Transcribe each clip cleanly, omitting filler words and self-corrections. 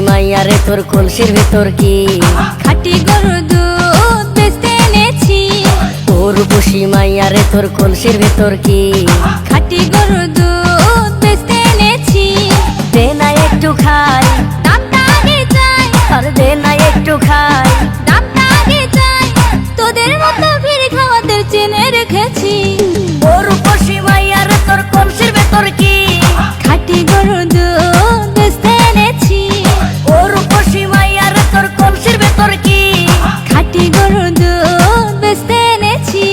মাইয়ারে তোর কলসির ভেতর কি খাঁটি গরুর দুধ বেচতে এনেছি। ও রূপসী মাইয়ারে তোর কলসির ভেতর কি খাঁটি গরুর দুধ বেচতে এনেছি। দে না একটু খাই, দামটা আগে চাই, আর দে না একটু খাই। দামটা আগে চাই, তোদের মতো ভিড় খাওয়াদের চেনে রেখেছি। ও রূপসী মাইয়ারে তোর কলসির ভেতর কি খাঁটি গরুর দুধ বেচতে এনেছি। ও রূপসী মাইয়ারে তোর কলসির ভেতর কি খাঁটি গরুর দুধ বেচতে এনেছি।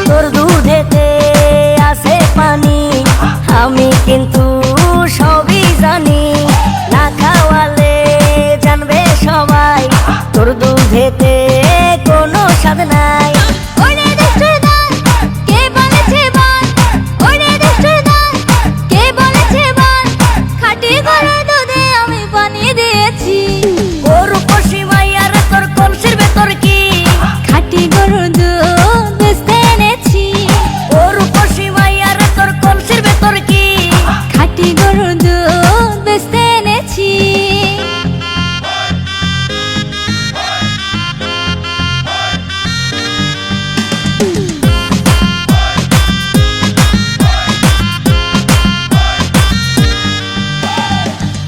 তোর দুধেতে আছে পানি, আমি কিন্তু সবই জানি। না খাওয়ালে জানবে সবাই তোর দুধেতে কোনো স্বাদ নাই। ওরে দুষ্টুর দল, কে বলেছে বল? ওরে দুষ্টুর দল, কে বলেছে বল? খাঁটি গরুর দুধে আমি পানি দিয়েছি। ও রূপসী মাইয়ারে তোর কলসির ভেতর কি খাঁটি গরুর দুধ বেচতে এনেছি। ও রূপসী মাইয়ারে তোর কলসির ভেতর কি খাঁটি গরুর দুধ বেচতে এনেছি।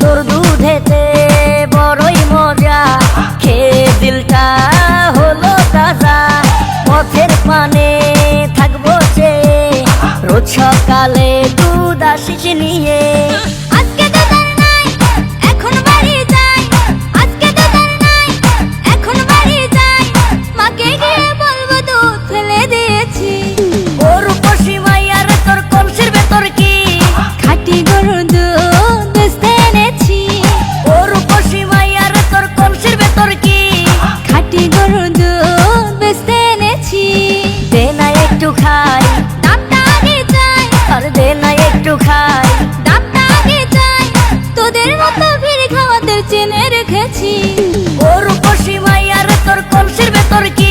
তোর দুধেতে বড়ই মজা, খেয়ে দিলটা হলো তাজা। পথের পানে থাকবো চেয়ে, রোজ সকালে দুধ আসিস নিয়ে। আজকে তো তার নাই, এখন বাড়ি যাই। আজকে তো তার নাই, এখন বাড়ি যাই। মাকে গিয়ে বলবো দুধ ফেলে দিয়েছি। ও রূপসী মাইয়ারে তোর কলসির ভেতর কি খাঁটি গরুর দুধ বেচতে এনেছি। ও রূপসী মাইয়ারে তোর কলসির ভেতর কি খাঁটি গরুর দুধ বেচতে এনেছি। দে না একটু খাই, দামটা আগে চাই, আর দে না একটু খাই। দামটা আগে চাই, তোদের মতো ভিড় খাওয়াদের চেনে রেখেছি। ও রূপসী মাইয়ারে তোর কলসির ভেতর কি